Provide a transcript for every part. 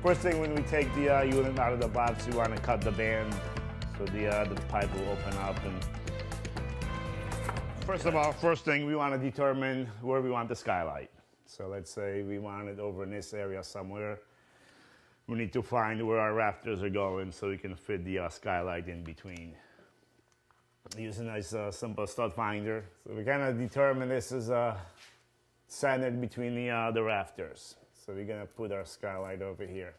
First thing, when we take the unit out of the box, we want to cut the band so the pipe will open up. And first of all, first thing, we want to determine where we want the skylight. So let's say we want it over in this area somewhere. We need to find where our rafters are going so we can fit the skylight in between. Use a nice simple stud finder. So we kind of determine this is centered between the rafters. So we're gonna put our skylight over here.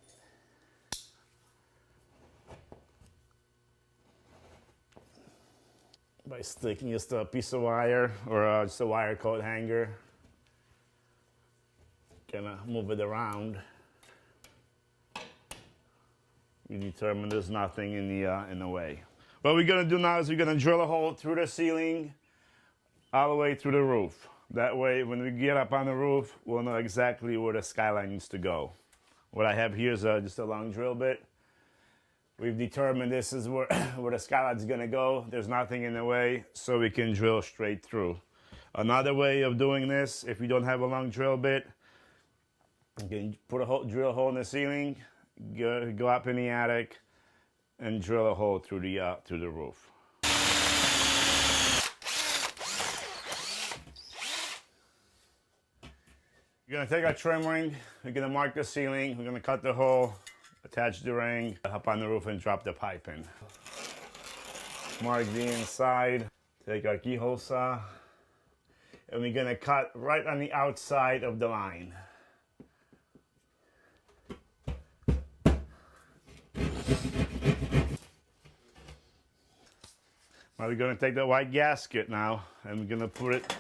By sticking just a piece of wire or just a wire coat hanger. Gonna move it around. We determine there's nothing in the way. What we're gonna do now is we're gonna drill a hole through the ceiling all the way through the roof. That way, when we get up on the roof, we'll know exactly where the skylight needs to go. What I have here is just a long drill bit. We've determined this is where the skylight's gonna go. There's nothing in the way, so we can drill straight through. Another way of doing this, if you don't have a long drill bit, you can put a drill hole in the ceiling, go up in the attic, and drill a hole through the roof. We're gonna take our trim ring, we're gonna mark the ceiling, we're gonna cut the hole, attach the ring, up on the roof and drop the pipe in. Mark the inside, take our keyhole saw, and we're gonna cut right on the outside of the line. Now we're gonna take the white gasket now, and we're gonna put it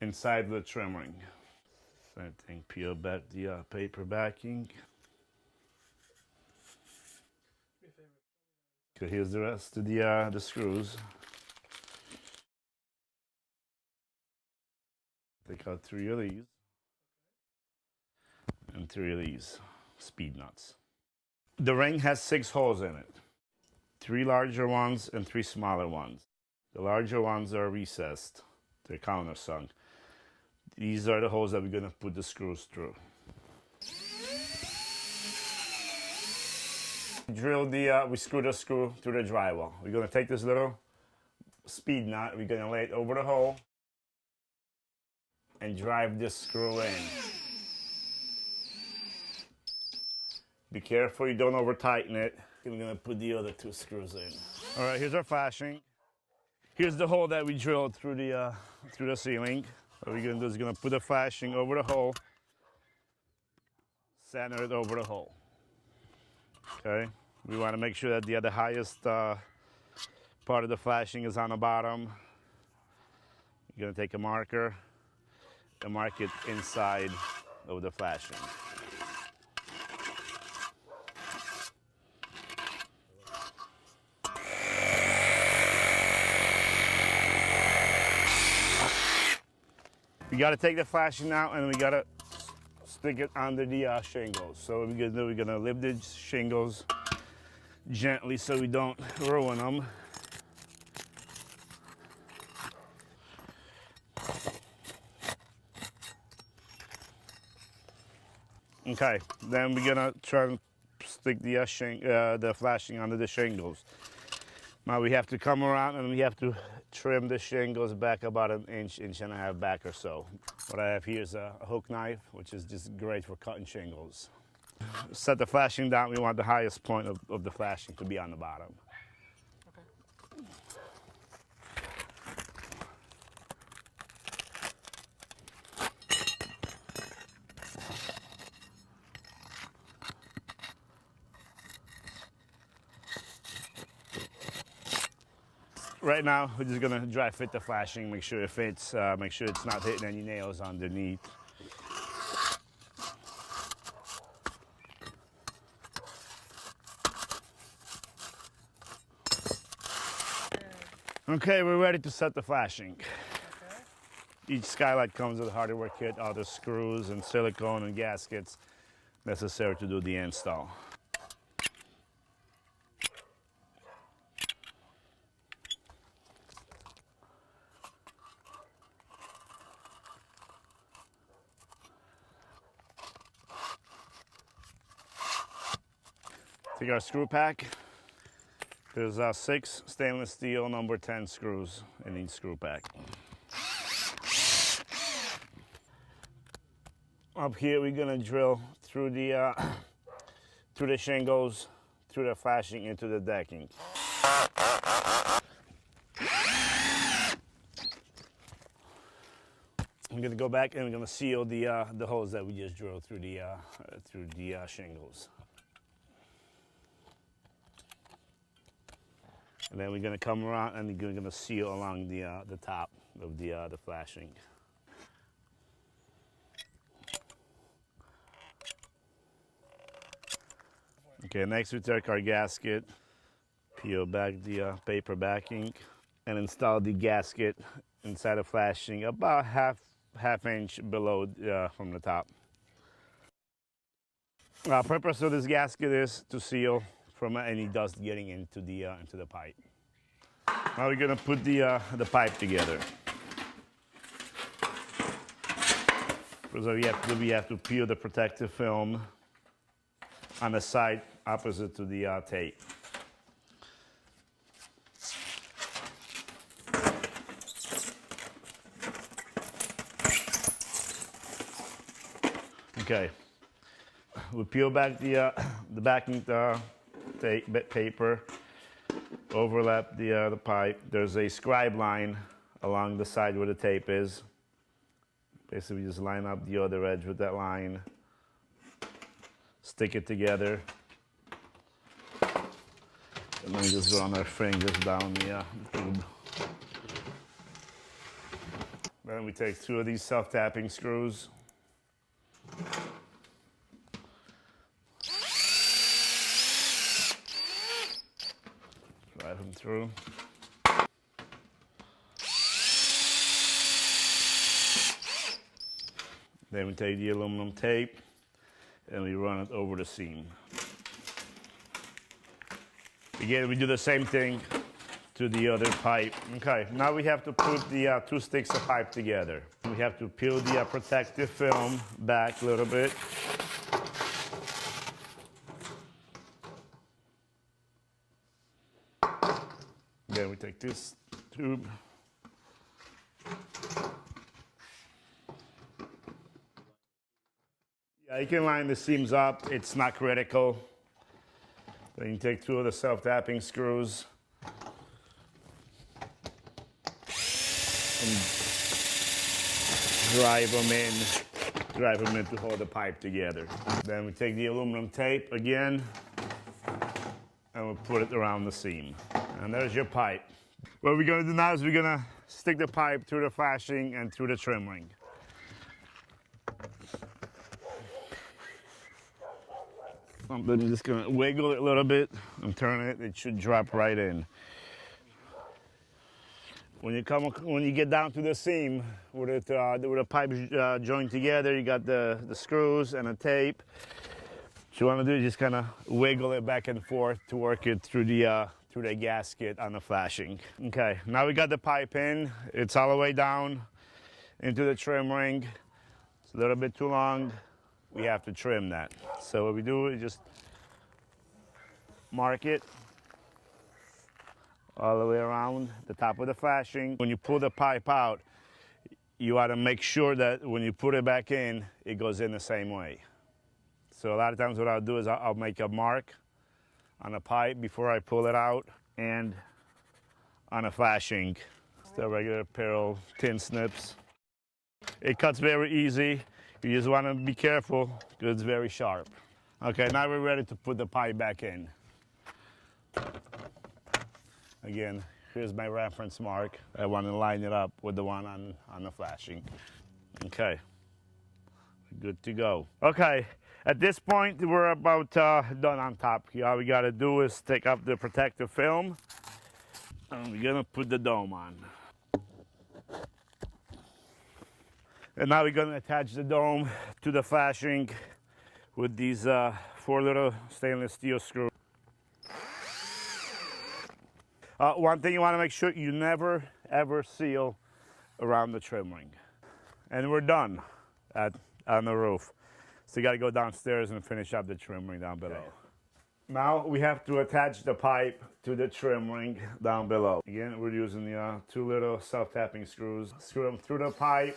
inside the trim ring. Same thing, peel back the paper backing. Okay, here's the rest of the screws. Take out 3 of these and 3 of these speed nuts. The ring has 6 holes in it. 3 larger ones and 3 smaller ones. The larger ones are recessed, they're countersunk. These are the holes that we're gonna put the screws through. We screw the screw through the drywall. We're gonna take this little speed nut, we're gonna lay it over the hole and drive this screw in. Be careful you don't over tighten it. We're gonna put the other 2 screws in. All right, here's our flashing. Here's the hole that we drilled through the ceiling. What we're gonna do is we're gonna put the flashing over the hole, center it over the hole. Okay, we want to make sure that the highest part of the flashing is on the bottom. You're gonna take a marker and mark it inside of the flashing. We got to take the flashing out and we got to stick it under the shingles. So what we're going to do, we're going to lift the shingles gently so we don't ruin them. Okay, then we're going to try and stick the flashing under the shingles. Now we have to come around and we have to trim the shingles back about an inch and a half back or so. What I have here is a hook knife, which is just great for cutting shingles. Set the flashing down. We want the highest point of the flashing to be on the bottom. Right now, we're just gonna dry fit the flashing, make sure it fits, make sure it's not hitting any nails underneath. Okay, we're ready to set the flashing. Okay. Each skylight comes with a hardware kit, all the screws and silicone and gaskets necessary to do the install. Take our screw pack. There's 6 stainless steel number 10 screws in each screw pack. Up here, we're gonna drill through the shingles, through the flashing into the decking. I'm gonna go back and we're gonna seal the holes that we just drilled through the shingles. And then we're gonna come around and we're gonna seal along the top of the flashing. Okay, next we take our gasket, peel back the paper backing, and install the gasket inside the flashing about half inch below from the top. Purpose of this gasket is to seal from any dust getting into the pipe. Now we're gonna put the pipe together. First, we have to peel the protective film on the side opposite to the tape. Okay, we peel back the backing tape paper, overlap the pipe. There's a scribe line along the side where the tape is. Basically, we just line up the other edge with that line, stick it together, and then we just run our fingers down the tube. Then we take 2 of these self-tapping screws. Drive them through. Then we take the aluminum tape and we run it over the seam. Again, we do the same thing to the other pipe. Okay, now we have to put the 2 sticks of pipe together. We have to peel the protective film back a little bit. Then we take this tube. Yeah, you can line the seams up. It's not critical. Then you take 2 of the self-tapping screws and drive them in to hold the pipe together. Then we take the aluminum tape again and we'll put it around the seam. And there's your pipe. What we're gonna do now is we're gonna stick the pipe through the flashing and through the trim ring. I'm just gonna wiggle it a little bit and turn it. It should drop right in. When you get down to the seam with the pipes joined together, you got the screws and the tape. What you want to do is just kind of wiggle it back and forth to work it through the gasket on the flashing. Okay, now we got the pipe in. It's all the way down into the trim ring. It's a little bit too long. We have to trim that. So what we do is just mark it all the way around the top of the flashing. When you pull the pipe out, you ought to make sure that when you put it back in, it goes in the same way. So a lot of times what I'll do is I'll make a mark on the pipe before I pull it out and on a flashing. Just a regular pair of tin snips. It cuts very easy. You just want to be careful because it's very sharp. Okay, now we're ready to put the pipe back in. Again, here's my reference mark. I want to line it up with the one on the flashing. Okay, good to go. Okay, at this point, we're about done on top. All we got to do is take off the protective film, and we're going to put the dome on. And now we're going to attach the dome to the flashing with these 4 little stainless steel screws. One thing you want to make sure you never ever seal around the trim ring. And we're done on the roof. So you got to go downstairs and finish up the trim ring down below. Now we have to attach the pipe to the trim ring down below. Again, we're using the 2 little self-tapping screws. Screw them through the pipe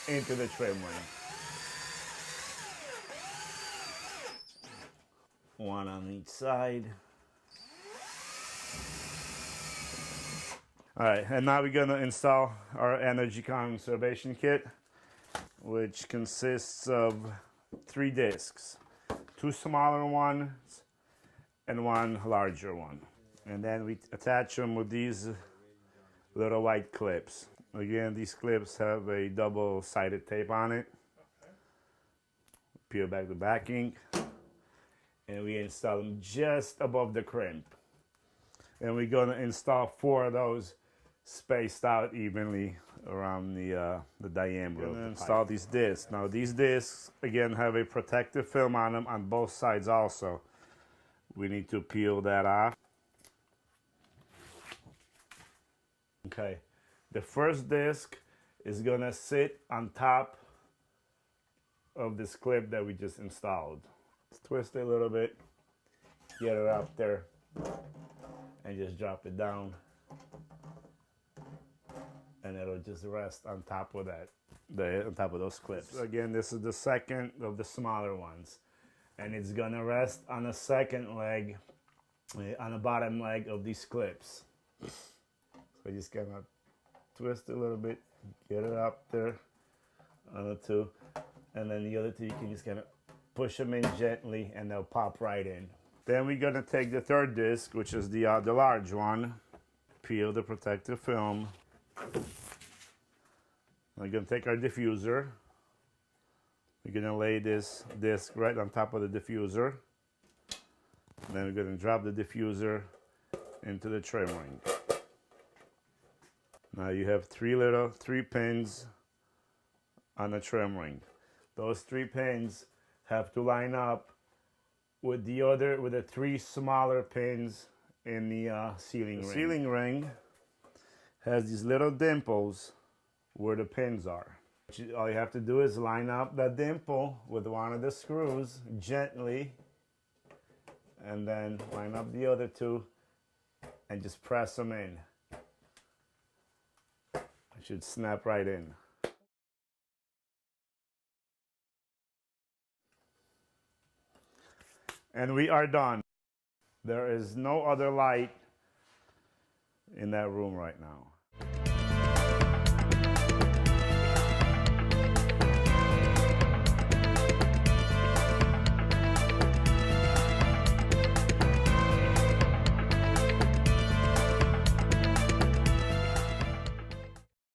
into the trim ring. One on each side. All right, and now we're gonna install our energy conservation kit, which consists of 3 discs, 2 smaller ones and 1 larger one. And then we attach them with these little white clips. Again, these clips have a double-sided tape on it. Peel back the backing, and we install them just above the crimp. And we're gonna install 4 of those spaced out evenly around the diameter. We're gonna install these discs. Now these discs, again, have a protective film on them on both sides also. We need to peel that off. Okay, the first disc is gonna sit on top of this clip that we just installed. Let's twist it a little bit, get it up there, and just drop it down. And it'll just rest on top of that, on top of those clips. So again, this is the second of the smaller ones. And it's gonna rest on the second leg, on the bottom leg of these clips. So you just gonna twist it a little bit, get it up there on the 2. And then the other 2, you can just kind of push them in gently and they'll pop right in. Then we're gonna take the 3rd disc, which is the large one, peel the protective film. We're gonna take our diffuser. We're gonna lay this disc right on top of the diffuser. Then we're gonna drop the diffuser into the trim ring. Now you have 3 pins on the trim ring. Those 3 pins have to line up with the 3 smaller pins in the sealing ring. The sealing ring has these little dimples where the pins are. All you have to do is line up that dimple with one of the screws gently, and then line up the other 2 and just press them in. It should snap right in. And we are done. There is no other light in that room right now.